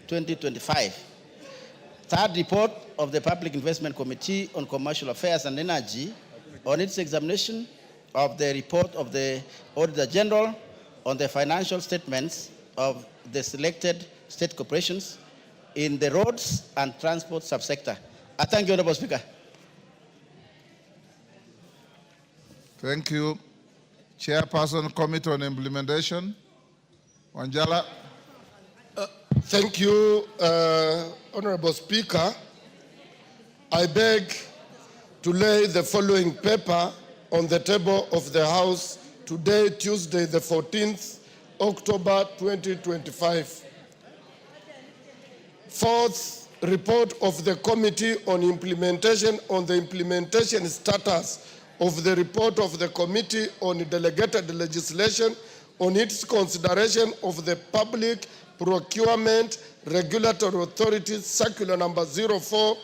2025. Third report of the Public Investment Committee on Commercial Affairs and Energy on its examination of the report of the Auditor General on the financial statements of the selected state corporations in the roads and transport subsector. I thank you, Honorable Speaker. Thank you. Chairperson, Committee on Implementation, Wanjala. Thank you, Honorable Speaker. I beg to lay the following paper on the table of the House today, Tuesday, the 14th October 2025. Fourth, report of the Committee on Implementation on the implementation status of the report of the Committee on Delegated Legislation on its consideration of the Public Procurement Regulatory Authority Circular number 04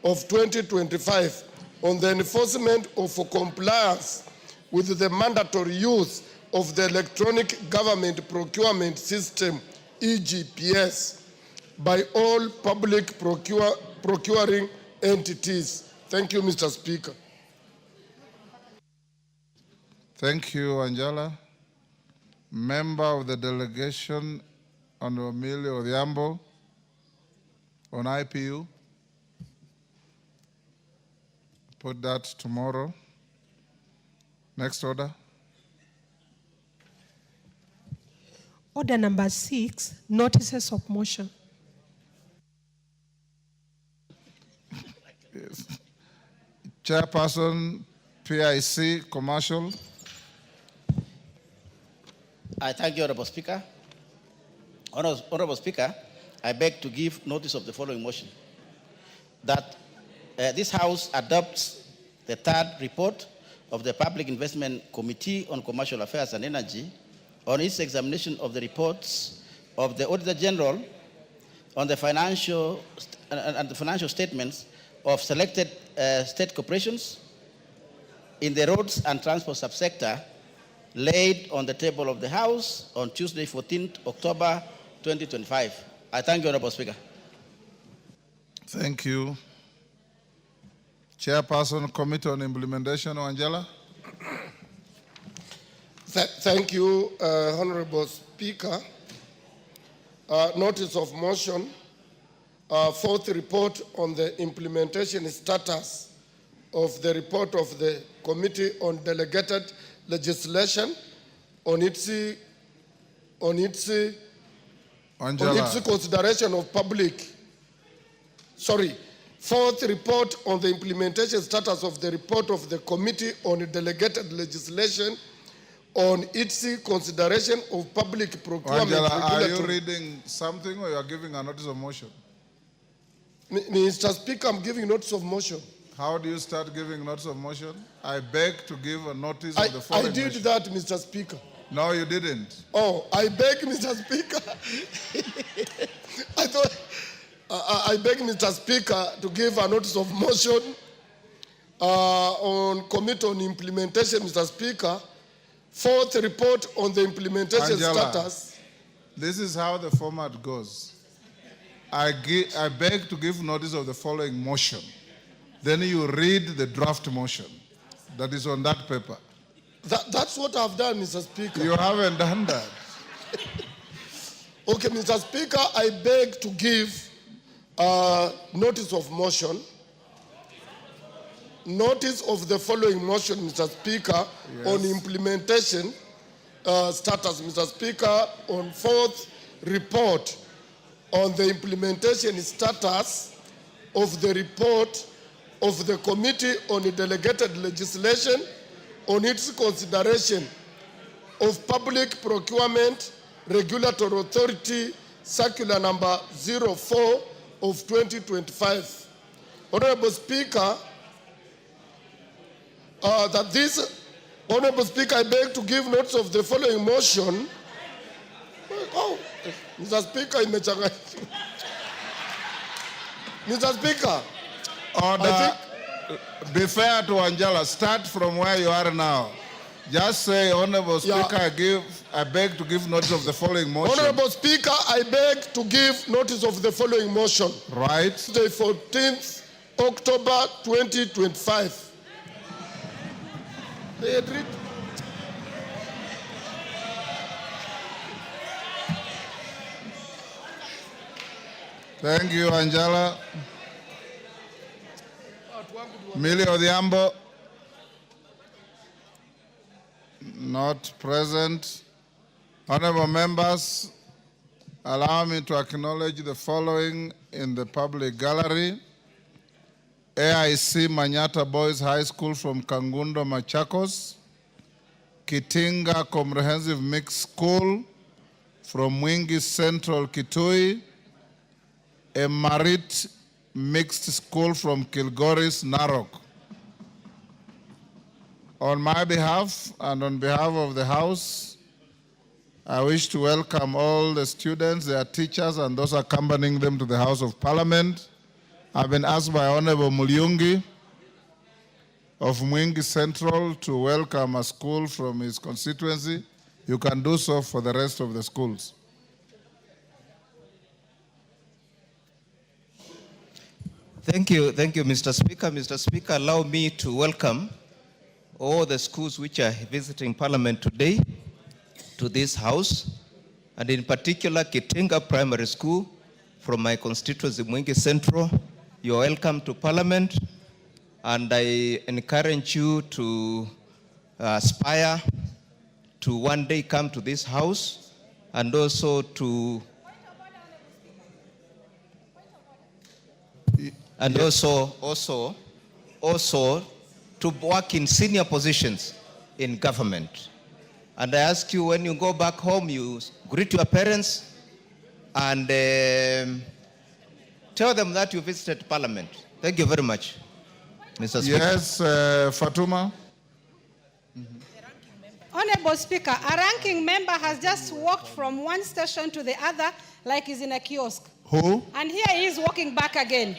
of 2025 on the enforcement of compliance with the mandatory use of the Electronic Government Procurement System, EGPS, by all public procuring entities. Thank you, Mr. Speaker. Thank you, Angela. Member of the delegation, Honorable Emilio Odhiambo, on IPU. Put that tomorrow. Next order. Order number 6, notices of motion. Yes. Chairperson, PIC, Commercial. I thank you, Honorable Speaker. Honorable Speaker, I beg to give notice of the following motion. That this House adopts the third report of the Public Investment Committee on Commercial Affairs and Energy on its examination of the reports of the Auditor General on the financial statements of selected state corporations in the roads and transport subsector laid on the table of the House on Tuesday, 14th October 2025. I thank you, Honorable Speaker. Thank you. Chairperson, Committee on Implementation, Angela. Thank you, Honorable Speaker. Notice of motion. Fourth report on the implementation status of the report of the Committee on Delegated Legislation on its consideration of public. Fourth report on the implementation status of the report of the Committee on Delegated Legislation on its consideration of public procurement. Angela, are you reading something or you are giving a notice of motion? Mr. Speaker, I'm giving notice of motion. How do you start giving notice of motion? I beg to give a notice of the following I did motion. that, Mr. Speaker. No, you didn't. Oh, I beg, Mr. Speaker. I beg, Mr. Speaker, to give a notice of motion on Committee on Implementation, Mr. Speaker. Fourth report on the implementation Angela, status. This is how the format goes. I beg to give notice of the following motion. Then you read the draft motion that is on that paper. That's what I've done, Mr. Speaker. You haven't done that. Okay, Mr. Speaker, I beg to give notice of motion. Notice of the following motion, Mr. Speaker, yes, on implementation status, Mr. Speaker, on fourth report on the implementation status of the report of the Committee on Delegated Legislation on its consideration of Public Procurement Regulatory Authority Circular number 04 of 2025. Honorable Speaker, Honorable Speaker, I beg to give notice of the following motion. Oh, Mr. Speaker, Mr. Speaker. Order. Be fair to Angela. Start from where you are now. Just say, Honorable Yeah. Speaker, I beg to give notice of the following motion. Honorable Speaker, I beg to give notice of the following motion. Right. Tuesday, 14th October 2025. They agreed. Thank you, Angela. Millie Odhiambo. Not present. Honorable members, allow me to acknowledge the following in the public gallery. AIC Manyata Boys High School from Kangundo, Machakos. Kitinga Comprehensive Mixed School from Mwingi Central, Kitui. A Marit Mixed School from Kilgoris, Narok. On my behalf and on behalf of the House, I wish to welcome all the students, their teachers, and those accompanying them to the House of Parliament. I've been asked by Honorable Mulyungi of Mwingi Central to welcome a school from his constituency. You can do so for the rest of the schools. Thank you, Mr. Speaker. Mr. Speaker, allow me to welcome all the schools which are visiting Parliament today to this House, and in particular Kitinga Primary School from my constituency, Mwingi Central. You are welcome to Parliament, and I encourage you to aspire to one day come to this House, and also to also to work in senior positions in government. And I ask you, when you go back home, you greet your parents and tell them that you visited Parliament. Thank you very much, Mr. Speaker. Yes, Fatuma. Honorable Speaker, a ranking member has just walked from one station to the other like he's in a kiosk. Who? And here he is walking back again.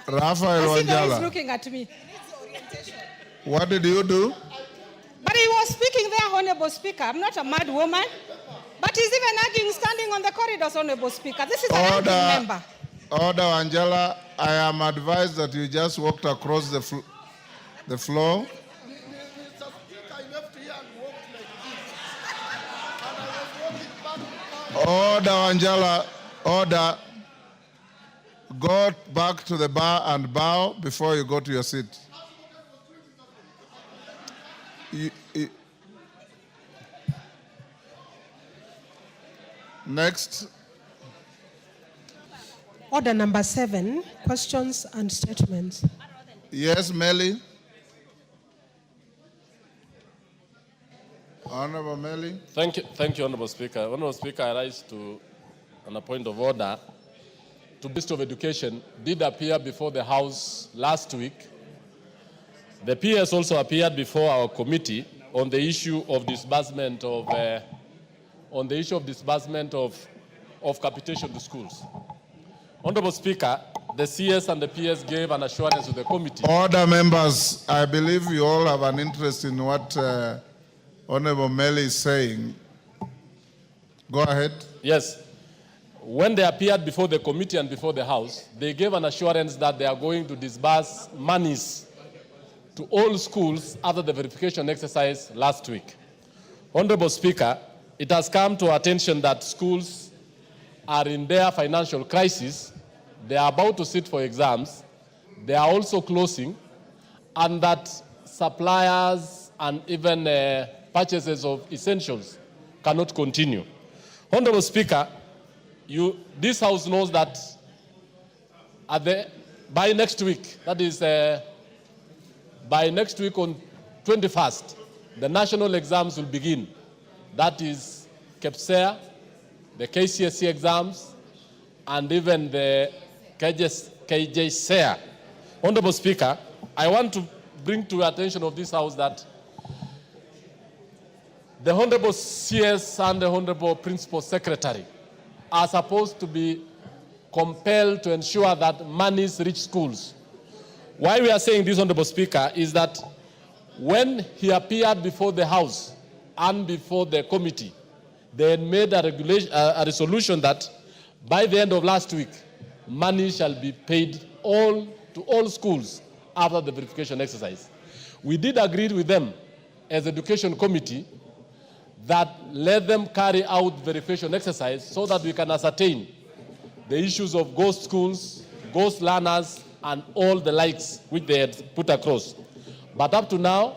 Rafael I see that he's Wanjala. looking at me. What did you do? But he was speaking there, Honorable Speaker. I'm not a mad woman. But he's even arguing standing on the corridors, Honorable Speaker. This is a ranking member. Order, Angela. I am advised that you just walked across the floor. Mr. Speaker, I left here and walked like this. And I was walking back. Order, Angela. Order. Go back to the bar and bow before you go to your seat. Next. Order number 7, questions and statements. Yes, Melly. Honorable Melly. Thank you, Honorable Speaker. Honorable Speaker, I rise on a point of order. The Minister of Education did appear before the House last week. The PS also appeared before our committee on the issue of disbursement of capitation to schools. Honorable Speaker, the CS and the PS gave an assurance to the committee. Order, members. I believe you all have an interest in what Honorable Melly is saying. Go ahead. Yes. When they appeared before the committee and before the House, they gave an assurance that they are going to disburse monies to all schools after the verification exercise last week. Honorable Speaker, it has come to our attention that schools are in their financial crisis. They are about to sit for exams. They are also closing, and that suppliers and even purchases of essentials cannot continue. Honorable Speaker, this House knows that by next week, that is by next week on 21st, the national exams will begin. That is KPSEA, the KCSE exams, and even the KJSEA. Honorable Speaker, I want to bring to your attention of this House that the Honorable CS and the Honorable Principal Secretary are supposed to be compelled to ensure that monies reach schools. Why we are saying this, Honorable Speaker, is that When he appeared before the House and before the committee, they had made a resolution that by the end of last week, money shall be paid to all schools after the verification exercise. We did agree with them as Education Committee that let them carry out verification exercise so that we can ascertain the issues of ghost schools, ghost learners, and all the likes which they had put across. But up to now,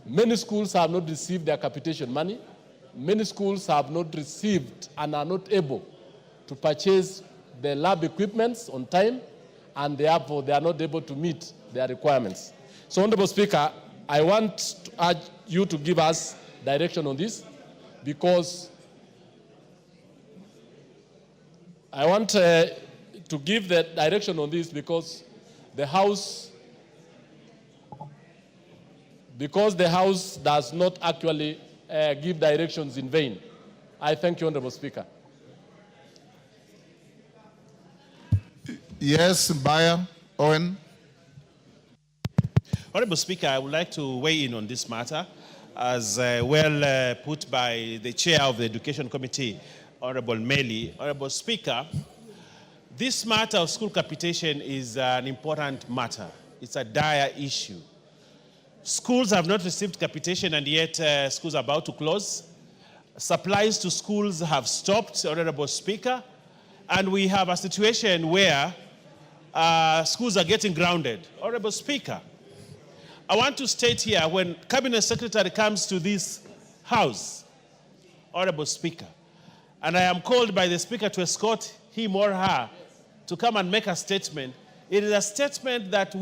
many schools have not received their capitation money. Many schools have not received and are not able to purchase the lab equipments on time, and therefore they are not able to meet their requirements. So, Honorable Speaker, I want to urge you to give us direction on this, because I want to give the direction on this because the House does not actually give directions in vain. I thank you, Honorable Speaker. Yes, Bayer, Owen. Honorable Speaker, I would like to weigh in on this matter, as put by the chair of the Education Committee, Honorable Meli. Honorable Speaker, this matter of school capitation is an important matter. It's a dire issue. Schools have not received capitation, and yet schools are about to close. Supplies to schools have stopped, Honorable Speaker, and we have a situation where schools are getting grounded. Honorable Speaker, I want to state here, when Cabinet Secretary comes to this House, Honorable Speaker, and I am called by the Speaker to escort him or her to come and make a statement, it is a statement that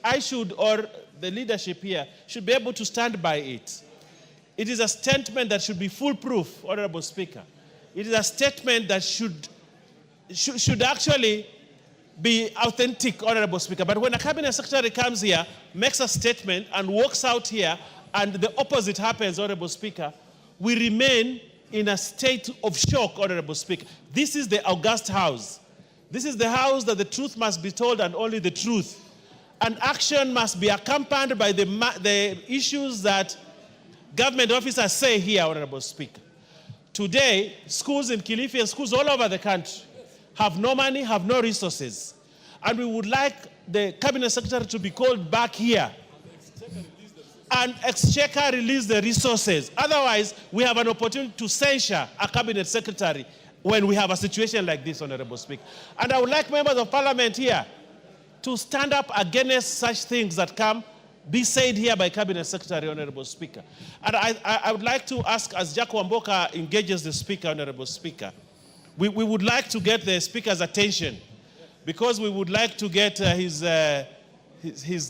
I should, or the leadership here, should be able to stand by it. It is a statement that should be foolproof, Honorable Speaker. It is a statement that should actually be authentic, Honorable Speaker. But when a Cabinet Secretary comes here, makes a statement and walks out here, and the opposite happens, Honorable Speaker, we remain in a state of shock, Honorable Speaker. This is the august House. This is the House that the truth must be told, and only the truth. And action must be accompanied by the issues that government officers say here, Honorable Speaker. Today, schools in Kilifi and schools all over the country have no money, have no resources. And we would like the Cabinet Secretary to be called back here and Exchequer release the resources. Otherwise, we have an opportunity to censure a Cabinet Secretary when we have a situation like this, Honorable Speaker. And I would like members of Parliament here to stand up against such things that be said here by Cabinet Secretary, Honorable Speaker. And I would like to ask, as Jack Wamboka engages the Speaker, Honorable Speaker, we would like to get the Speaker's attention, because we would like to get his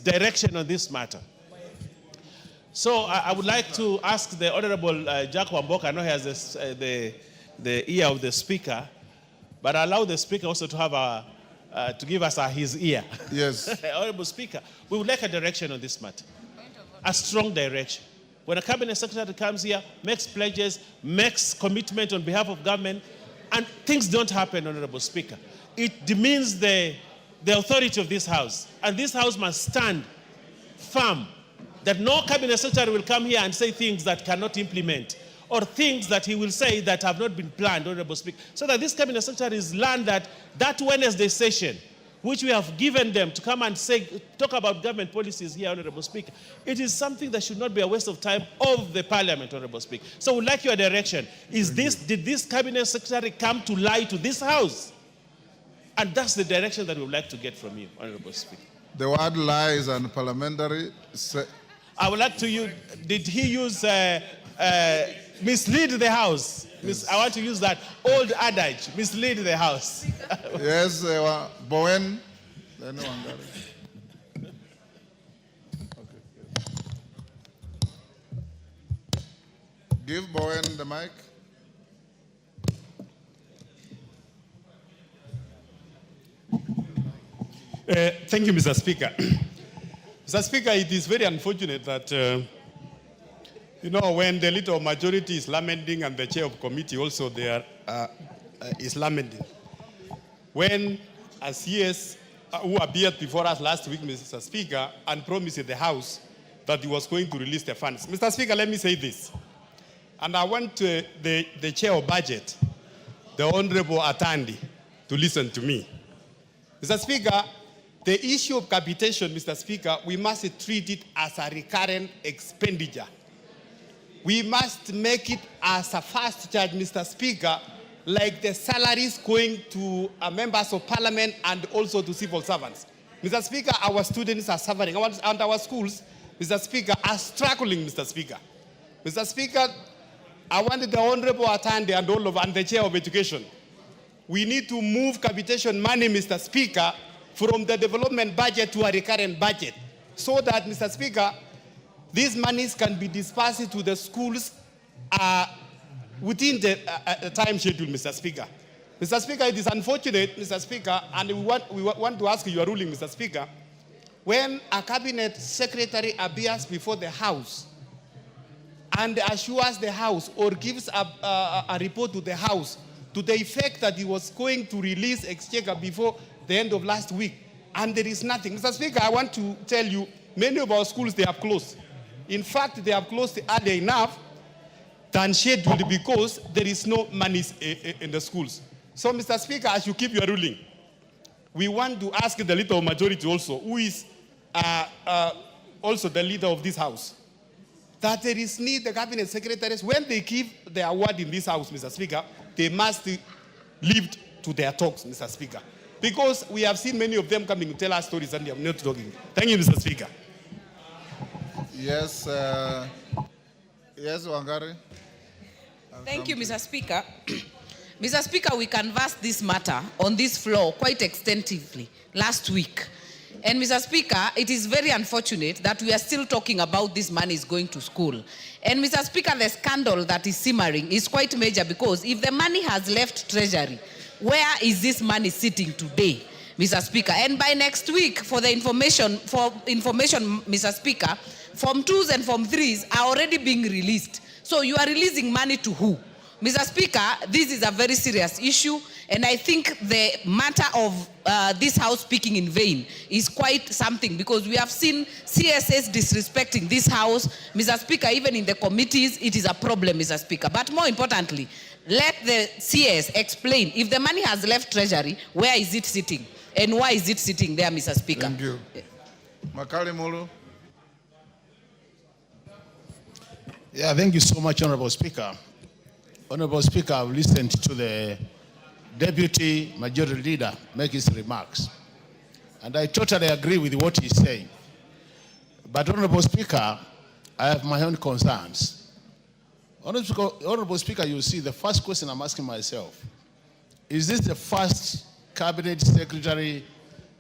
direction on this matter. So I would like to ask the Honorable Jack Wamboka, I know he has the ear of the Speaker, but allow the Speaker also to have to give us his ear. Yes. Honorable Speaker, we would like a direction on this matter, a strong direction. When a Cabinet Secretary comes here, makes pledges, makes commitment on behalf of government, and things don't happen, Honorable Speaker, it demeans the authority of this House. And this House must stand firm that no Cabinet Secretary will come here and say things that cannot implement, or things that he will say that have not been planned, Honorable Speaker. So that this Cabinet Secretary is learned that Wednesday session, which we have given them to come and talk about government policies here, Honorable Speaker, it is something that should not be a waste of time of the Parliament, Honorable Speaker. So we'd like your direction. Did this Cabinet Secretary come to lie to this House? And that's the direction that we would like to get from you, Honorable Speaker. The word lie is unparliamentary. I would like to use, did he use mislead the House? I want to use that old adage, mislead the House. Yes, Bowen. Give Bowen the mic. Thank you, Mr. Speaker. Mr. Speaker, it is very unfortunate that, when the leader of majority is lamenting and the chair of committee also there is lamenting. When a CS who appeared before us last week, Mr. Speaker, and promised the House that he was going to release the funds. Mr. Speaker, let me say this. And I want the chair of budget, the Honorable Atandi, to listen to me. Mr. Speaker, the issue of capitation, Mr. Speaker, we must treat it as a recurrent expenditure. We must make it as a fast charge, Mr. Speaker, like the salaries going to members of parliament and also to civil servants. Mr. Speaker, our students are suffering, and our schools, Mr. Speaker, are struggling, Mr. Speaker. Mr. Speaker, I wanted the Honorable Atandi and all of, and the Chair of Education. We need to move capitation money, Mr. Speaker, from the development budget to a recurrent budget, so that, Mr. Speaker, these monies can be dispersed to the schools within the time schedule, Mr. Speaker. Mr. Speaker, it is unfortunate, Mr. Speaker, and we want to ask your ruling, Mr. Speaker, when a cabinet secretary appears before the House and assures the House or gives a report to the House to the effect that he was going to release exchequer before the end of last week, and there is nothing. Mr. Speaker, I want to tell you, many of our schools, they have closed. In fact, they have closed earlier enough than scheduled because there is no money in the schools. So, Mr. Speaker, as you keep your ruling, we want to ask the leader of majority also, who is also the leader of this House, that there is need the cabinet secretaries, when they give the award in this House, Mr. Speaker, they must live to their talks, Mr. Speaker. Because we have seen many of them coming to tell us stories and they are not talking. Thank you, Mr. Speaker. Yes, yes, Wangari. Thank you, Mr. Speaker. Mr. Speaker, we canvassed this matter on this floor quite extensively last week. And Mr. Speaker, it is very unfortunate that we are still talking about this money is going to school. And Mr. Speaker, the scandal that is simmering is quite major, because if the money has left Treasury, where is this money sitting today, Mr. Speaker? And by next week, for information, Mr. Speaker, Form 2s and Form 3s are already being released. So you are releasing money to who? Mr. Speaker, this is a very serious issue, and I think the matter of this House speaking in vain is quite something, because we have seen CSS disrespecting this House. Mr. Speaker, even in the committees, it is a problem, Mr. Speaker. But more importantly, let the CS explain, if the money has left Treasury, where is it sitting? And why is it sitting there, Mr. Speaker? Thank you. Makali Mulu. Yeah, thank you so much, Honorable Speaker. Honorable Speaker, I've listened to the Deputy Majority Leader make his remarks, and I totally agree with what he's saying. But, Honorable Speaker, I have my own concerns. Honorable Speaker, you see, the first question I'm asking myself, is this the first Cabinet Secretary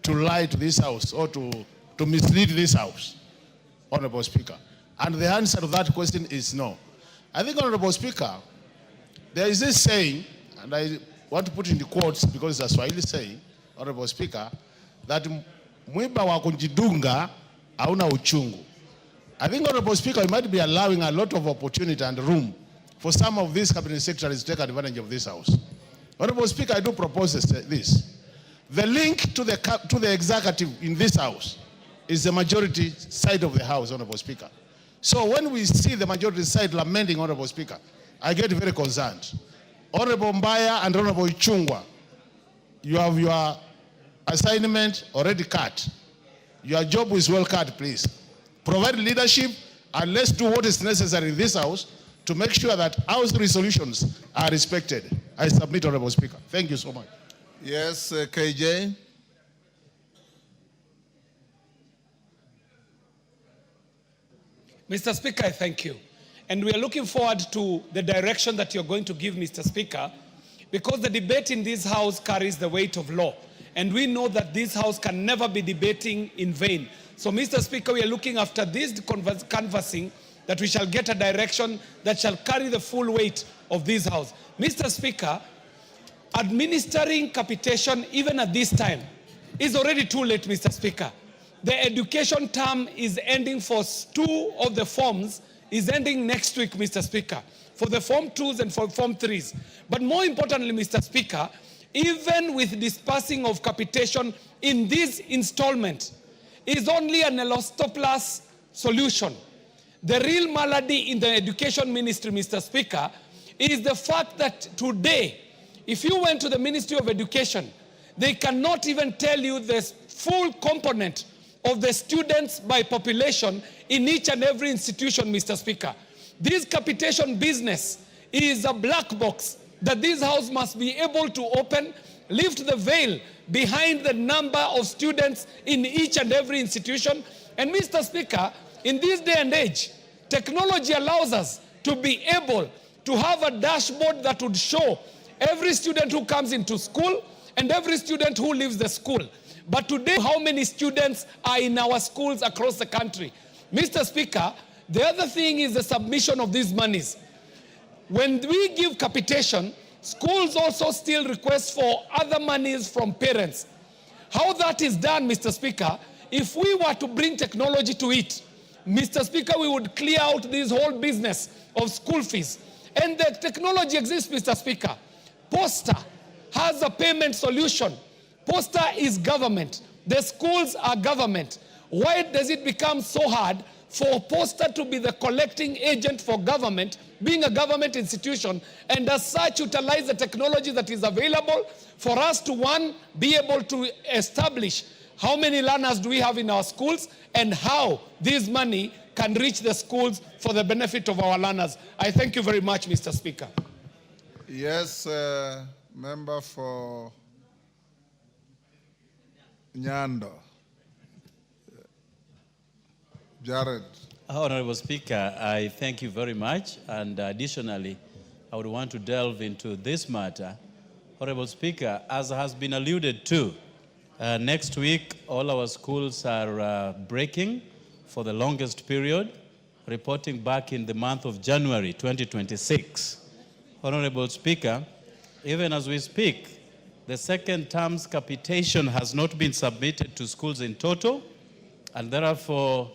to lie to this House or to mislead this House, Honorable Speaker? And the answer to that question is no. I think, Honorable Speaker, there is this saying, and I want to put in the quotes because it's a Swahili saying, Honorable Speaker, that mwiba wa kujidunga hauna uchungu. I think, Honorable Speaker, we might be allowing a lot of opportunity and room for some of these cabinet secretaries to take advantage of this House. Honorable Speaker, I do propose this. The link to the executive in this House is the majority side of the House, Honorable Speaker. So when we see the majority side lamenting, Honorable Speaker, I get very concerned. Honorable Mbaya and Honorable Ichungwa, you have your assignment already cut. Your job is well cut, please. Provide leadership, and let's do what is necessary in this House to make sure that House resolutions are respected. I submit, Honorable Speaker. Thank you so much. Yes, KJ. Mr. Speaker, I thank you. And we are looking forward to the direction that you're going to give, Mr. Speaker, because the debate in this House carries the weight of law. And we know that this House can never be debating in vain. So, Mr. Speaker, we are looking after this canvassing that we shall get a direction that shall carry the full weight of this House. Mr. Speaker, administering capitation even at this time is already too late, Mr. Speaker. The education term is ending for 2 of the forms, is ending next week, Mr. Speaker, for the Form 2s and for Form 3s. But more importantly, Mr. Speaker, even with dispersing of capitation in this installment is only an elastoplas solution. The real malady in the education ministry, Mr. Speaker, is the fact that today, if you went to the Ministry of Education, they cannot even tell you the full component of the students by population in each and every institution, Mr. Speaker. This capitation business is a black box that this House must be able to open, lift the veil behind the number of students in each and every institution. And Mr. Speaker, in this day and age, technology allows us to be able to have a dashboard that would show every student who comes into school and every student who leaves the school. But today, how many students are in our schools across the country? Mr. Speaker, the other thing is the submission of these monies. When we give capitation, schools also still request for other monies from parents. How that is done, Mr. Speaker, if we were to bring technology to it, Mr. Speaker, we would clear out this whole business of school fees. And the technology exists, Mr. Speaker. Posta has a payment solution. Posta is government. The schools are government. Why does it become so hard for Posta to be the collecting agent for government, being a government institution, and as such utilize the technology that is available for us to, one, be able to establish how many learners do we have in our schools and how this money can reach the schools for the benefit of our learners. I thank you very much, Mr. Speaker. Yes, member for Nyando. Jared. Honorable Speaker, I thank you very much. And additionally, I would want to delve into this matter. Honorable Speaker, as has been alluded to, next week all our schools are breaking for the longest period, reporting back in the month of January 2026. Honorable Speaker, even as we speak, the second term's capitation has not been submitted to schools in total, and therefore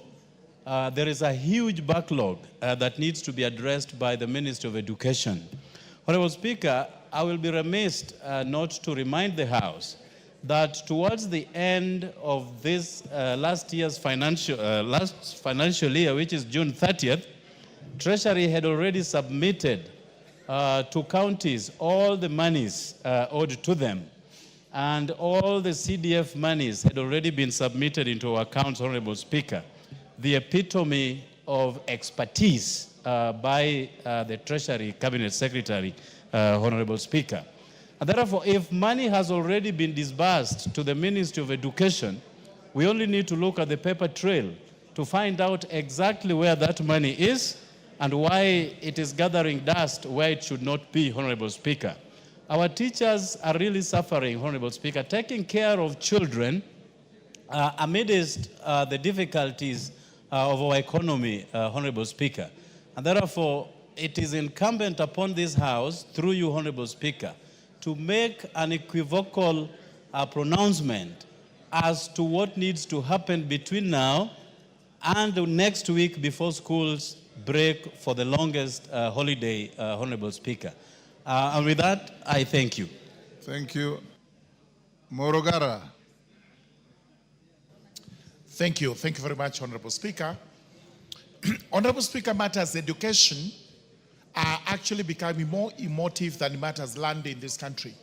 there is a huge backlog that needs to be addressed by the Ministry of Education. Honorable Speaker, I will be remiss not to remind the House that towards the end of this last financial year, which is June 30th, Treasury had already submitted to counties all the monies owed to them, and all the CDF monies had already been submitted into our accounts, Honorable Speaker. The epitome of expertise by the Treasury Cabinet Secretary, Honorable Speaker. And therefore, if money has already been disbursed to the Ministry of Education, we only need to look at the paper trail to find out exactly where that money is and why it is gathering dust where it should not be, Honorable Speaker. Our teachers are really suffering, Honorable Speaker, taking care of children amidst the difficulties of our economy, Honorable Speaker. And therefore, it is incumbent upon this House, through you, Honorable Speaker, to make an equivocal pronouncement as to what needs to happen between now and next week before schools break for the longest holiday, Honorable Speaker. And with that, I thank you. Thank you. Morogara. Thank you. Thank you very much, Honorable Speaker. Honorable Speaker, matters education are actually becoming more emotive than matters land in this country.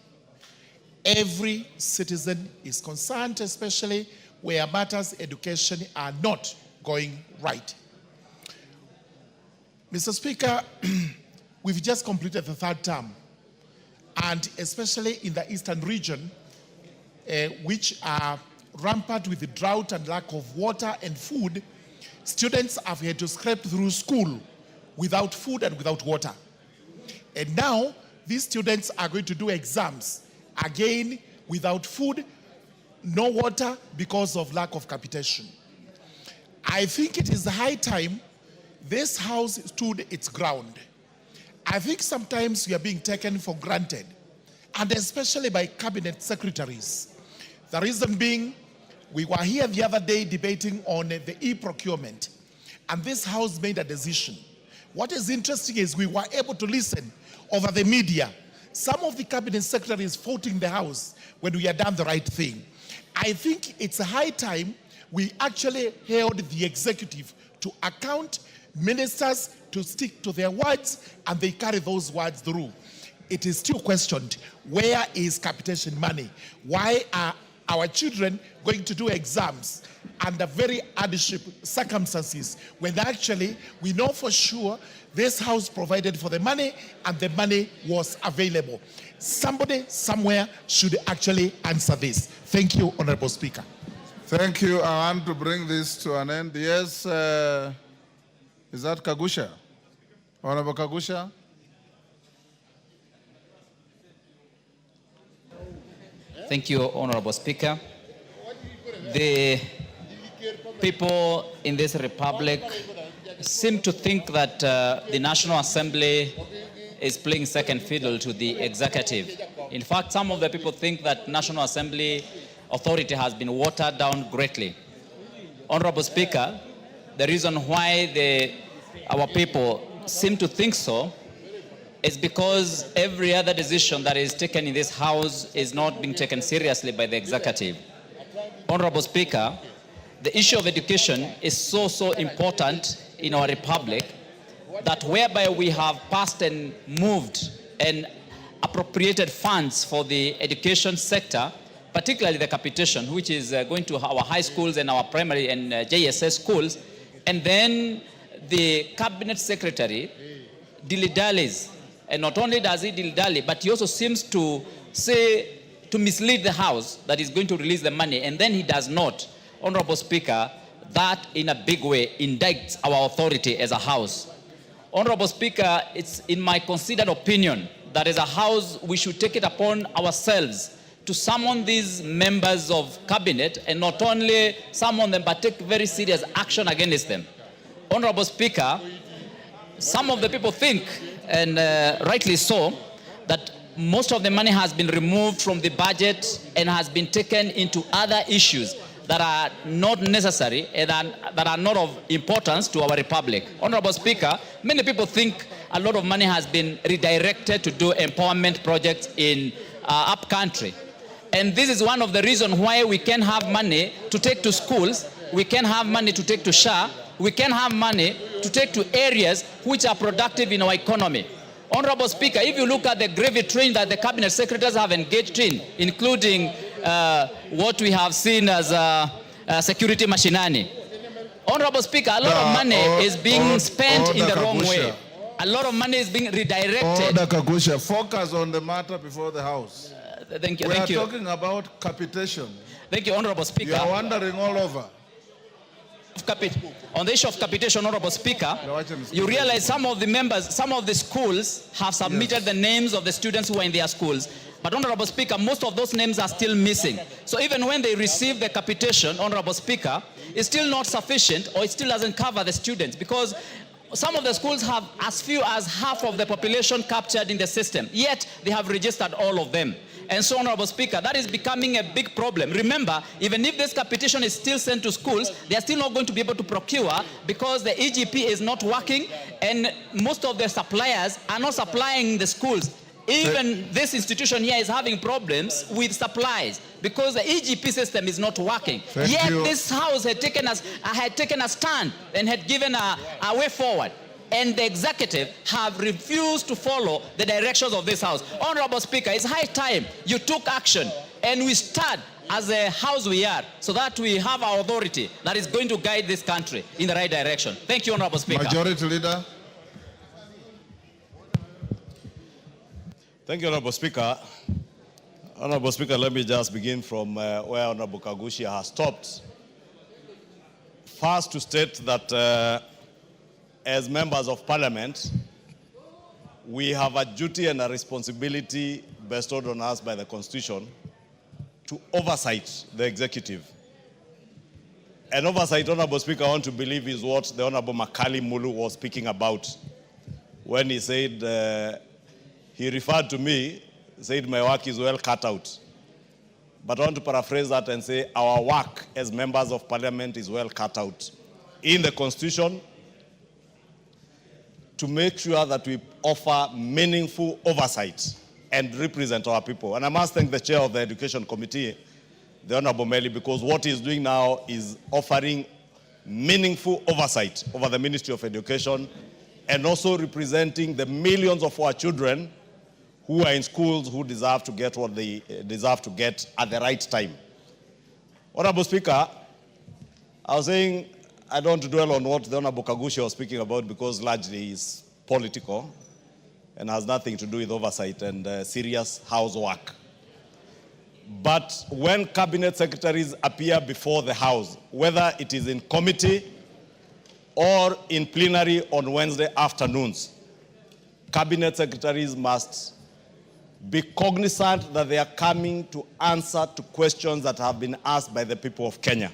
Every citizen is concerned, especially where matters education are not going right. Mr. Speaker, we've just completed the third term, and especially in the eastern region, which are rampant with the drought and lack of water and food, students have had to scrape through school without food and without water. And now, these students are going to do exams, again, without food, no water, because of lack of capitation. I think it is high time this House stood its ground. I think sometimes we are being taken for granted, and especially by cabinet secretaries. The reason being, we were here the other day debating on the e-procurement, and this House made a decision. What is interesting is we were able to listen over the media. Some of the cabinet secretaries faulting the House when we had done the right thing. I think it's a high time we actually held the executive to account, ministers to stick to their words, and they carry those words through. It is still questioned, where is capitation money? Why are our children going to do exams under very hardship circumstances when actually we know for sure this house provided for the money and the money was available? Somebody somewhere should actually answer this. Thank you, Honorable Speaker. Thank you. I want to bring this to an end. Yes, is that Kagusha? Honorable Kagusha? Thank you, Honorable Speaker. The people in this republic seem to think that the National Assembly is playing second fiddle to the executive. In fact, some of the people think that National Assembly authority has been watered down greatly. Honorable Speaker, the reason why our people seem to think so is because every other decision that is taken in this House is not being taken seriously by the executive. Honorable Speaker, the issue of education is so important in our republic that whereby we have passed and moved and appropriated funds for the education sector, particularly the capitation, which is going to our high schools and our primary and JSS schools, and then the cabinet secretary dilly-dallies. And not only does he dilly-dally, but he also seems to mislead the House that he's going to release the money, and then he does not. Honorable Speaker, that in a big way indicts our authority as a House. Honorable Speaker, it's in my considered opinion that as a House we should take it upon ourselves to summon these members of cabinet, and not only summon them but take very serious action against them. Honorable Speaker, some of the people think, and rightly so, that most of the money has been removed from the budget and has been taken into other issues that are not necessary and that are not of importance to our republic. Honorable Speaker, many people think a lot of money has been redirected to do empowerment projects in up country. And this is one of the reasons why we can have money to take to schools, we can have money to take to SHA, we can have money to take to areas which are productive in our economy. Honorable Speaker, if you look at the gravy train that the cabinet secretaries have engaged in, including what we have seen as security machinani. Honorable Speaker, a lot of money is being spent in the wrong way. A lot of money is being redirected. Order, Kagusha. Focus on the matter before the House. Thank you. We Thank are you. talking about capitation. Thank you, Honorable Speaker. You are wandering all over. On the issue of capitation, Honorable Speaker, you realize some of the members, some of the schools have submitted the names of the students who are in their schools. But Honorable Speaker, most of those names are still missing. So even when they receive the capitation, Honorable Speaker, it's still not sufficient, or it still doesn't cover the students, because some of the schools have as few as half of the population captured in the system, yet they have registered all of them. And so, Honorable Speaker, that is becoming a big problem. Remember, even if this capitation is still sent to schools, they are still not going to be able to procure because the EGP is not working and most of the suppliers are not supplying the schools. Even this institution here is having problems with supplies because the EGP system is not working. Yet this House had taken a stand and had given a way forward. And the executive have refused to follow the directions of this House. Honorable Speaker, it's high time you took action and we start as a House we are, so that we have our authority that is going to guide this country in the right direction. Thank you, Honorable Speaker. Majority Leader. Thank you, Honorable Speaker. Honorable Speaker, let me just begin from where Honorable Kagusha has stopped. First, to state that as members of Parliament, we have a duty and a responsibility bestowed on us by the Constitution to oversight the executive. And oversight, Honorable Speaker, I want to believe is what the Honorable Makali Mulu was speaking about when he said, he referred to me, said my work is well cut out. But I want to paraphrase that and say our work as members of Parliament is well cut out in the Constitution, to make sure that we offer meaningful oversight and represent our people. And I must thank the chair of the Education Committee, the Honorable Meli, because what he's doing now is offering meaningful oversight over the Ministry of Education, and also representing the millions of our children who are in schools who deserve to get what they deserve to get at the right time. Honorable Speaker, I was saying I don't want to dwell on what the Honorable Kagushi was speaking about because largely is political and has nothing to do with oversight and serious housework. But when cabinet secretaries appear before the House, whether it is in committee or in plenary on Wednesday afternoons, cabinet secretaries must be cognizant that they are coming to answer to questions that have been asked by the people of Kenya.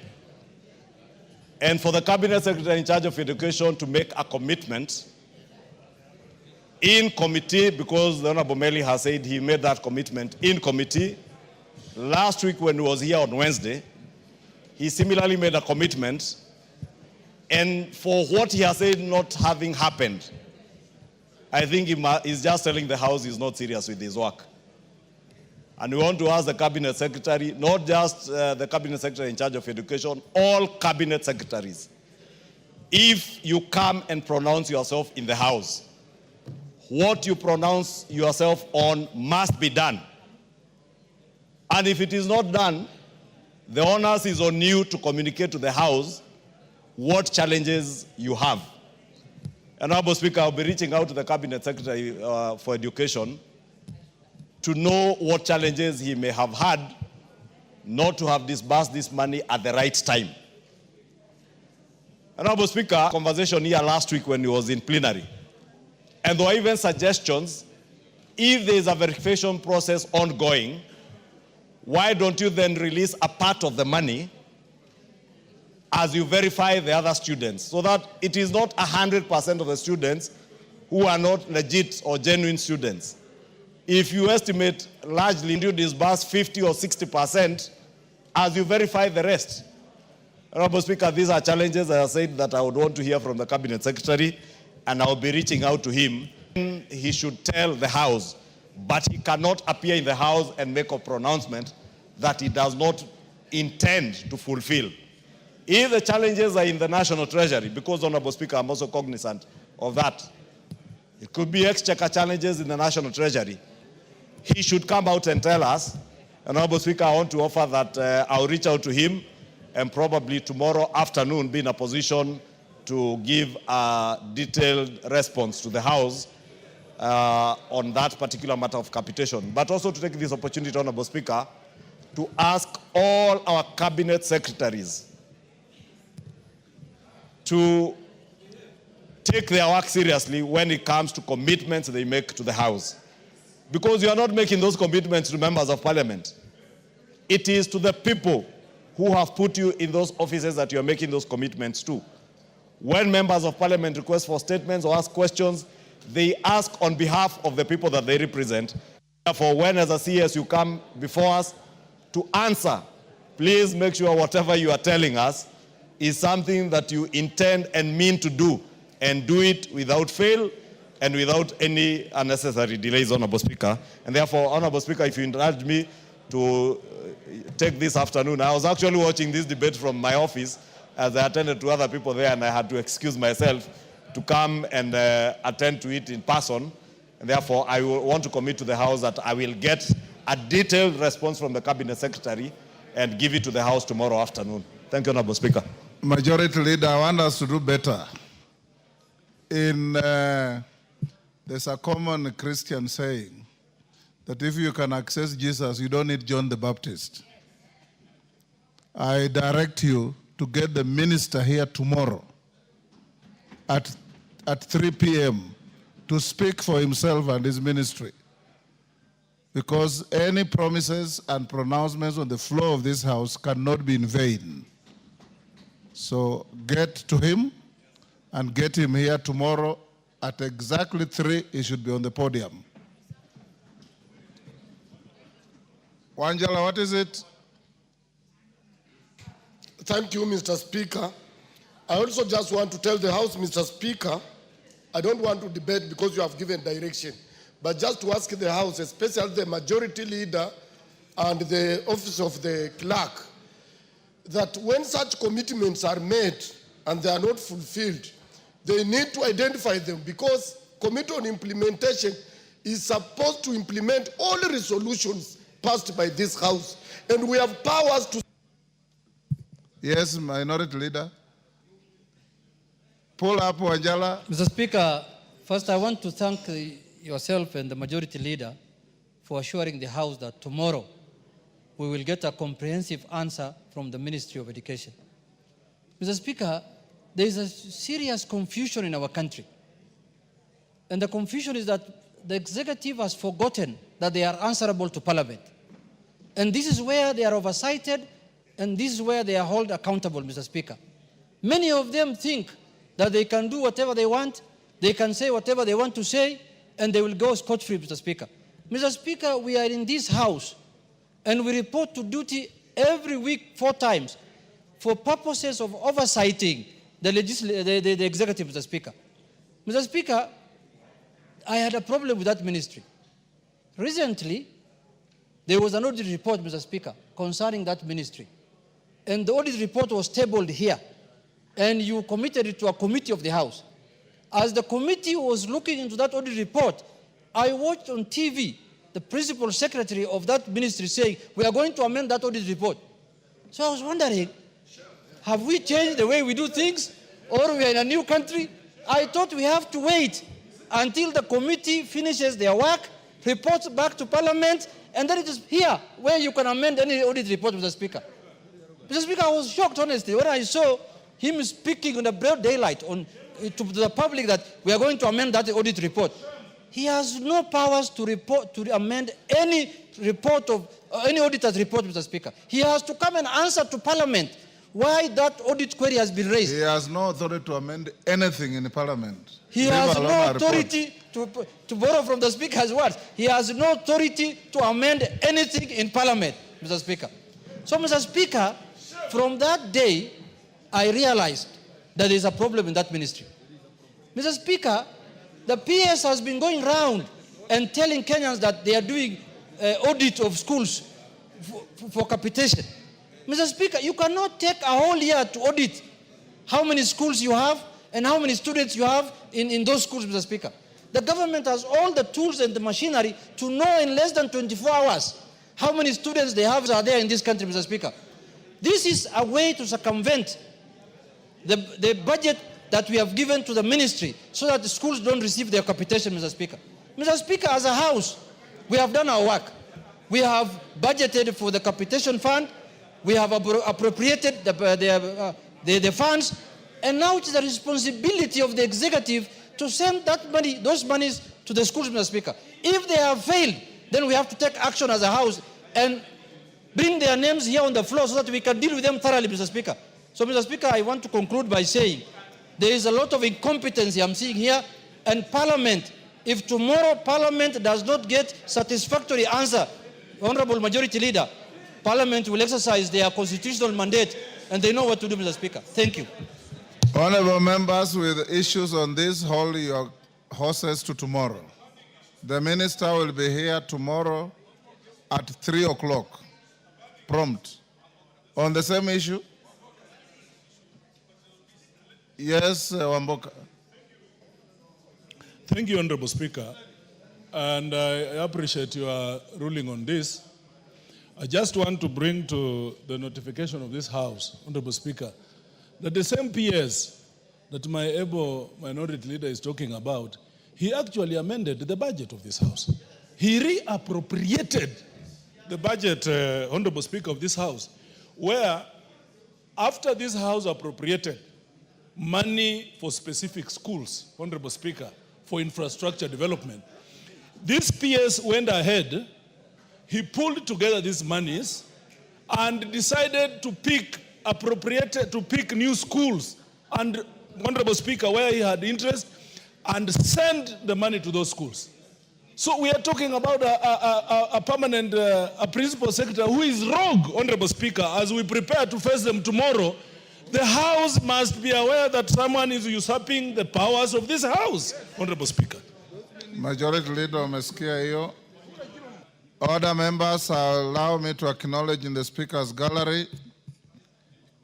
And for the cabinet secretary in charge of education to make a commitment in committee, because the Honorable Meli has said he made that commitment in committee. Last week when he was here on Wednesday, he similarly made a commitment, and for what he has said not having happened, I think he's just telling the House he's not serious with his work. And we want to ask the cabinet secretary, not just the cabinet secretary in charge of education, all cabinet secretaries, if you come and pronounce yourself in the House, what you pronounce yourself on must be done. And if it is not done, the onus is on you to communicate to the House what challenges you have. And Honorable Speaker, I'll be reaching out to the Cabinet Secretary for Education to know what challenges he may have had not to have disbursed this money at the right time. And Honorable Speaker, conversation here last week when he was in plenary. And there were even suggestions, if there is a verification process ongoing, why don't you then release a part of the money as you verify the other students, so that it is not 100% of the students who are not legit or genuine students. If you estimate largely you disburse 50 or 60% as you verify the rest. Honorable Speaker, these are challenges, as I said, that I would want to hear from the Cabinet Secretary, and I'll be reaching out to him. He should tell the House, but he cannot appear in the House and make a pronouncement that he does not intend to fulfill. If the challenges are in the National Treasury, because, Honorable Speaker, I'm also cognizant of that, it could be exchequer challenges in the National Treasury, he should come out and tell us. And, Honorable Speaker, I want to offer that I'll reach out to him and probably tomorrow afternoon be in a position to give a detailed response to the House on that particular matter of capitation. But also to take this opportunity, Honorable Speaker, to ask all our cabinet secretaries to take their work seriously when it comes to commitments they make to the House. Because you are not making those commitments to members of parliament. It is to the people who have put you in those offices that you are making those commitments to. When members of parliament request for statements or ask questions, they ask on behalf of the people that they represent. Therefore, when as a CS you come before us to answer, please make sure whatever you are telling us is something that you intend and mean to do, and do it without fail and without any unnecessary delays, Honorable Speaker. And therefore, Honorable Speaker, if you indulge me to take this afternoon, I was actually watching this debate from my office as I attended to other people there, and I had to excuse myself to come and attend to it in person. And therefore, I will want to commit to the House that I will get a detailed response from the Cabinet Secretary and give it to the House tomorrow afternoon. Thank you, Honorable Speaker. Majority Leader, I want us to do better. There's a common Christian saying that if you can access Jesus, you don't need John the Baptist. I direct you to get the minister here tomorrow at 3 p.m. to speak for himself and his ministry. Because any promises and pronouncements on the floor of this House cannot be in vain. So get to him and get him here tomorrow at exactly 3. He should be on the podium. Wanjala, what is it? Thank you, Mr. Speaker. I also just want to tell the House, Mr. Speaker, I don't want to debate because you have given direction, but just to ask the House, especially the Majority Leader and the Office of the Clerk, that when such commitments are made and they are not fulfilled, they need to identify them, because Committee on Implementation is supposed to implement all resolutions passed by this House, and we have powers to... Yes, Minority Leader. Pull up, Wanjala. Mr. Speaker, first I want to thank yourself and the Majority Leader for assuring the House that tomorrow we will get a comprehensive answer from the Ministry of Education. Mr. Speaker, there is a serious confusion in our country. And the confusion is that the executive has forgotten that they are answerable to Parliament. And this is where they are oversighted, and this is where they are held accountable, Mr. Speaker. Many of them think that they can do whatever they want, they can say whatever they want to say, and they will go scot-free, Mr. Speaker. Mr. Speaker, we are in this House, and we report to duty every week 4 times for purposes of oversighting the executive, Mr. Speaker. Mr. Speaker, I had a problem with that ministry. Recently, there was an audit report, Mr. Speaker, concerning that ministry. And the audit report was tabled here, and you committed it to a committee of the House. As the committee was looking into that audit report, I watched on TV the principal secretary of that ministry saying, we are going to amend that audit report. So I was wondering, have we changed the way we do things, or we are in a new country? I thought we have to wait until the committee finishes their work, reports back to Parliament, and then it is here where you can amend any audit report, Mr. Speaker. Mr. Speaker, I was shocked, honestly, when I saw him speaking in the broad daylight to the public that we are going to amend that audit report. He has no powers to amend any report of any auditor's report, Mr. Speaker. He has to come and answer to Parliament why that audit query has been raised. He has no authority to amend anything in the Parliament. He has no authority to borrow from the Speaker's words. He has no authority to amend anything in Parliament, Mr. Speaker. So, Mr. Speaker, from that day, I realized that there is a problem in that ministry. Mr. Speaker, the PS has been going around and telling Kenyans that they are doing audit of schools for capitation. Mr. Speaker, you cannot take a whole year to audit how many schools you have and how many students you have in those schools, Mr. Speaker. The government has all the tools and the machinery to know in less than 24 hours how many students they have are there in this country, Mr. Speaker. This is a way to circumvent the budget that we have given to the ministry so that the schools don't receive their capitation, Mr. Speaker. Mr. Speaker, as a House, we have done our work. We have budgeted for the capitation fund. We have appropriated the funds. And now it is the responsibility of the executive to send that money, those monies to the schools, Mr. Speaker. If they have failed, then we have to take action as a House and bring their names here on the floor so that we can deal with them thoroughly, Mr. Speaker. So, Mr. Speaker, I want to conclude by saying there is a lot of incompetency I'm seeing here, and Parliament, if tomorrow Parliament does not get satisfactory answer, Honorable Majority Leader, Parliament will exercise their constitutional mandate, and they know what to do, Mr. Speaker. Thank you. Honorable members, with issues on this, hold your horses to tomorrow. The minister will be here tomorrow at 3 o'clock, prompt. On the same issue? Yes, Wamboka. Thank you, Honorable Speaker. And I appreciate your ruling on this. I just want to bring to the notification of this House, Honorable Speaker, that the same PS that my able minority leader is talking about, he actually amended the budget of this House. He reappropriated the budget, Honorable Speaker, of this House, where after this House appropriated money for specific schools, Honorable Speaker, for infrastructure development, this PS went ahead, he pulled together these monies and decided to pick new schools, and Honorable Speaker, where he had interest, and send the money to those schools. So we are talking about a permanent, a principal secretary who is rogue, Honorable Speaker. As we prepare to face them tomorrow, the House must be aware that someone is usurping the powers of this House, Honorable Speaker. Majority Leader umesikia hiyo. Other members, allow me to acknowledge in the Speaker's gallery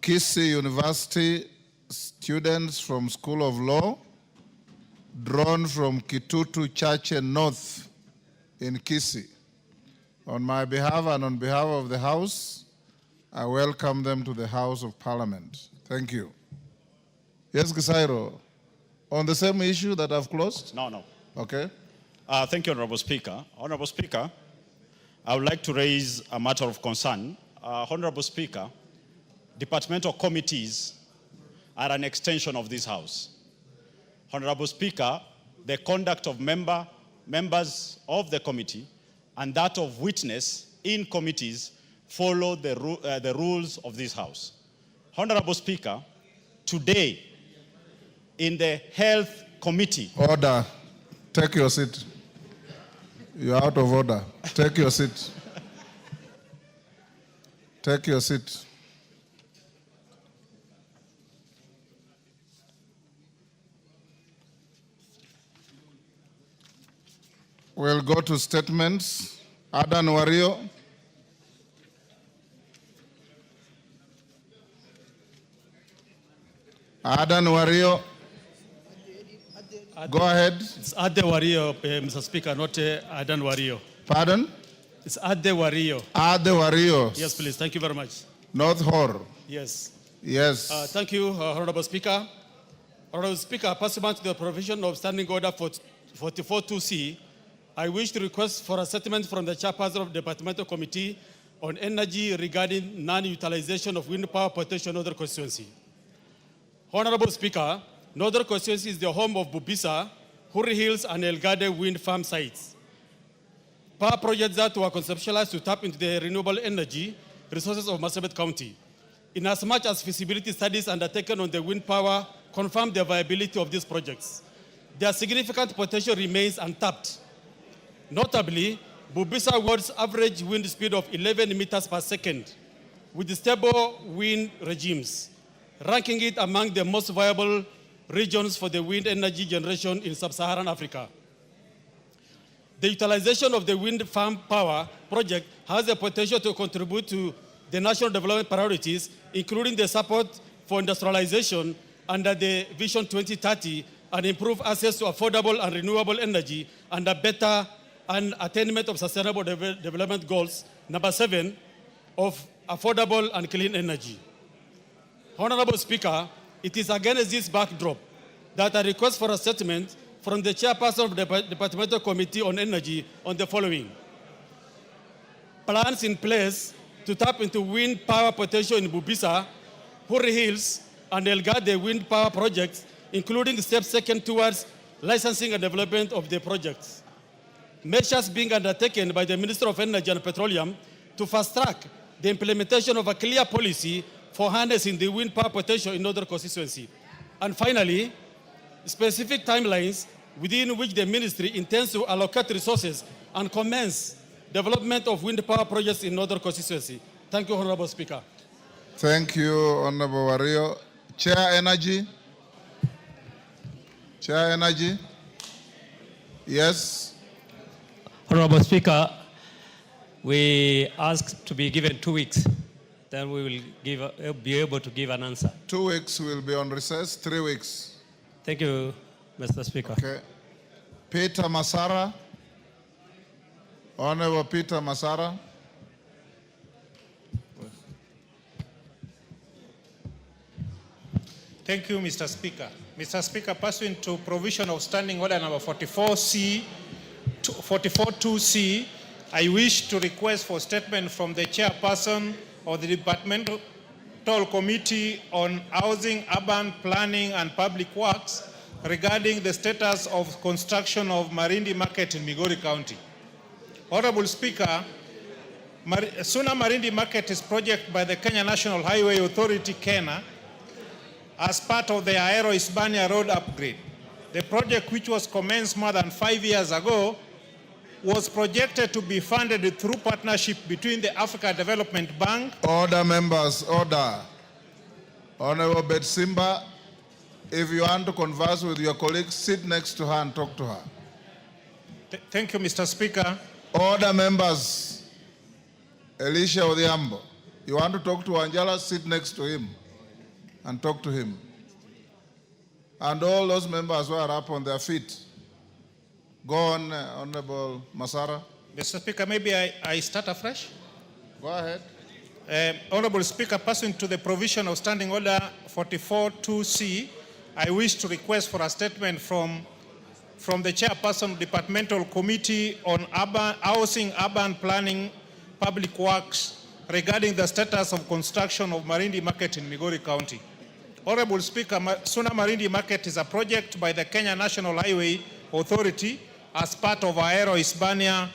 Kisii University students from School of Law, drawn from Kitutu Church North in Kisii. On my behalf and on behalf of the House, I welcome them to the House of Parliament. Thank you. Yes, Gisairo, on the same issue that I've closed? No. Okay. Thank you, Honorable Speaker. Honorable Speaker, I would like to raise a matter of concern. Honorable Speaker, departmental committees are an extension of this House. Honorable Speaker, the conduct of members of the committee and that of witness in committees follow the rules of this House. Honorable Speaker, today in the Health Committee. Order. Take your seat. You're out of order. Take your seat. Take your seat. We'll go to statements. Adan Wario. Adan Wario. Go ahead. It's Ade Wario, Mr. Speaker, not Adan Wario. Pardon? It's Ade Wario. Ade Wario. Yes, please. Thank you very much. North Hor. Yes. Yes. Thank you, Honorable Speaker. Honorable Speaker, pursuant to the provision of Standing Order 44.2c, I wish to request for a settlement from the chairperson of the Departmental Committee on Energy regarding non-utilization of wind power potential Northern Constituency. Honorable Speaker, Northern Constituency is the home of Bubisa, Huri Hills, and Elgade wind farm sites. Power projects that were conceptualized to tap into the renewable energy resources of Marsabit County. Inasmuch as feasibility studies undertaken on the wind power confirm the viability of these projects, their significant potential remains untapped. Notably, Bubisa Ward's average wind speed of 11 meters per second with stable wind regimes, ranking it among the most viable regions for the wind energy generation in sub-Saharan Africa. The utilization of the wind farm power project has the potential to contribute to the national development priorities, including the support for industrialization under the Vision 2030 and improve access to affordable and renewable energy and a better and attainment of sustainable development goals, number 7, of affordable and clean energy. Honorable Speaker, it is against this backdrop that I request for a statement from the chairperson of the Departmental Committee on Energy on the following. Plans in place to tap into wind power potential in Bubisa, Huri Hills, and Elgade wind power projects, including steps taken towards licensing and development of the projects. Measures being undertaken by the Minister of Energy and Petroleum to fast-track the implementation of a clear policy for harnessing the wind power potential in Northern Constituency. And finally, specific timelines within which the ministry intends to allocate resources and commence development of wind power projects in Northern Constituency. Thank you, Honorable Speaker. Thank you, Honorable Wario. Chair Energy. Chair Energy. Yes. Honorable Speaker, we ask to be given 2 weeks. Then we will be able to give an answer. 2 weeks will be on recess, 3 weeks. Thank you, Mr. Speaker. Okay. Peter Masara. Honorable Peter Masara. Thank you, Mr. Speaker. Mr. Speaker, pursuant to provision of Standing Order number 44.2c, I wish to request for statement from the chairperson of the Departmental Committee on Housing, Urban Planning and Public Works regarding the status of construction of Marindi Market in Migori County. Honorable Speaker, Suna Marindi Market is project by the Kenya National Highway Authority, KENA, as part of the Aero Hispania Road upgrade. The project, which was commenced more than 5 years ago, was projected to be funded through partnership between the Africa Development Bank. Order, members, order. Honorable Betsimba, if you want to converse with your colleagues, sit next to her and talk to her. Thank you, Mr. Speaker. Order, members. Elisha Odhiambo, you want to talk to Angela, sit next to him and talk to him. And all those members who are up on their feet. Go on, Honorable Masara. Mr. Speaker, maybe I start afresh? Go ahead. Honorable Speaker, pursuant to the provision of Standing Order 44-2C, I wish to request for a statement from the Chairperson of the Departmental Committee on Housing, Urban Planning, Public Works regarding the status of construction of Marindi Market in Migori County. Honorable Speaker, Suna Marindi Market is a project by the Kenya National Highway Authority as part of Aero Hispania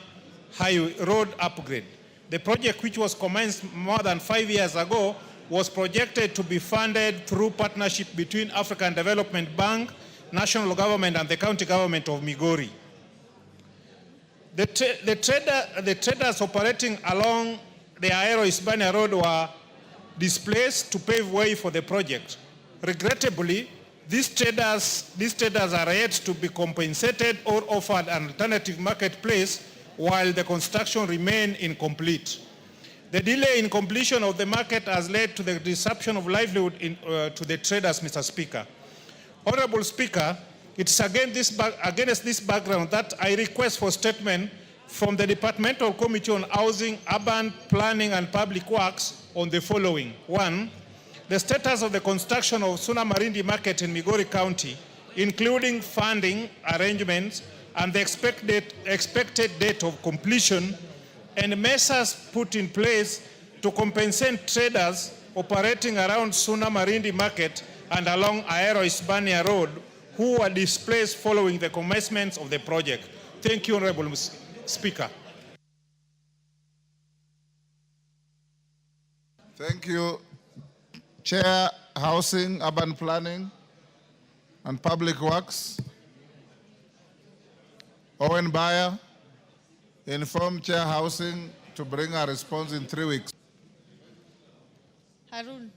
Highway Road upgrade. The project, which was commenced more than 5 years ago, was projected to be funded through partnership between African Development Bank, national government, and the county government of Migori. The traders operating along the Aero Hispania Road were displaced to pave way for the project. Regrettably, these traders are yet to be compensated or offered an alternative marketplace while the construction remains incomplete. The delay in completion of the market has led to the disruption of livelihood to the traders, Mr. Speaker. Honorable Speaker, it's against this background that I request for statement from the Departmental Committee on Housing, Urban Planning and Public Works on the following. 1, the status of the construction of Suna Marindi Market in Migori County, including funding arrangements and the expected date of completion, and measures put in place to compensate traders operating around Suna Marindi Market and along Aero Hispania Road who were displaced following the commencement of the project. Thank you, Honorable Speaker. Thank you. Chair, Housing, Urban Planning and Public Works. Owen Bayer, inform Chair Housing to bring a response in 3 weeks. Harun.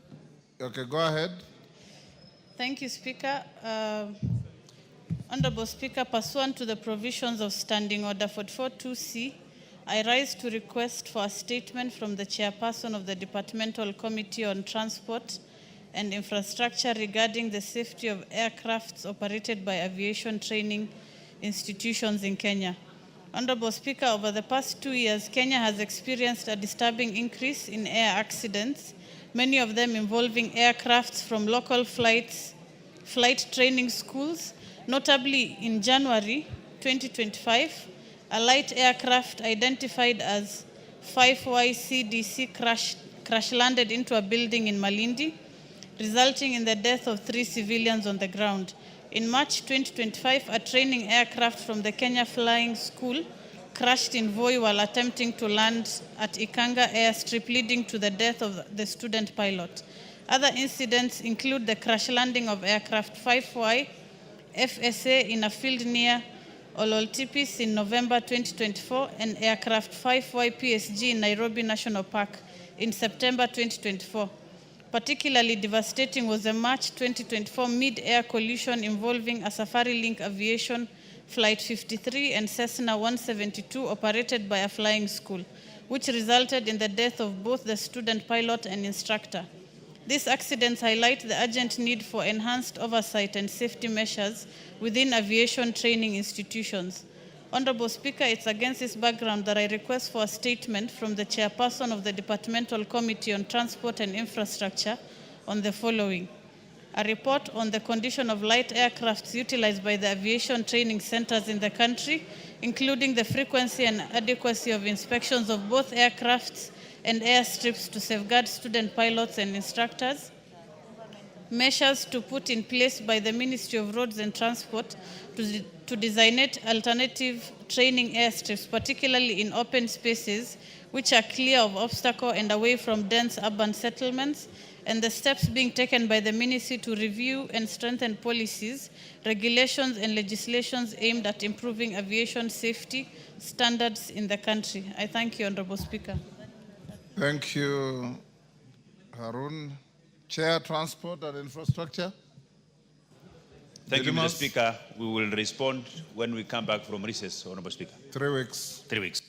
Okay, go ahead. Thank you, Speaker. Honorable Speaker, pursuant to the provisions of Standing Order 44-2C, I rise to request for a statement from the Chairperson of the Departmental Committee on Transport and Infrastructure regarding the safety of aircrafts operated by aviation training institutions in Kenya. Honorable Speaker, over the past 2 years, Kenya has experienced a disturbing increase in air accidents, many of them involving aircrafts from local flight training schools. Notably, in January 2025, a light aircraft identified as 5YCDC crash landed into a building in Malindi, resulting in the death of 3 civilians on the ground. In March 2025, a training aircraft from the Kenya Flying School crashed in Voi while attempting to land at Ikanga airstrip, leading to the death of the student pilot. Other incidents include the crash landing of aircraft 5Y FSA in a field near Ololtipis in November 2024 and aircraft 5Y PSG in Nairobi National Park in September 2024. Particularly devastating was a March 2024 mid-air collision involving a Safari Link Aviation Flight 53 and Cessna 172 operated by a flying school, which resulted in the death of both the student pilot and instructor. These accidents highlight the urgent need for enhanced oversight and safety measures within aviation training institutions. Honorable Speaker, it's against this background that I request for a statement from the Chairperson of the Departmental Committee on Transport and Infrastructure on the following. A report on the condition of light aircrafts utilized by the aviation training centers in the country, including the frequency and adequacy of inspections of both aircrafts and airstrips to safeguard student pilots and instructors. Measures to put in place by the Ministry of Roads and Transport to designate alternative training airstrips, particularly in open spaces which are clear of obstacle and away from dense urban settlements, and the steps being taken by the Ministry to review and strengthen policies, regulations, and legislations aimed at improving aviation safety standards in the country. I thank you, Honorable Speaker. Thank you, Harun. Chair, Transport and Infrastructure. Thank you, Mr. Speaker. We will respond when we come back from recess, Honorable Speaker. 3 weeks. 3 weeks.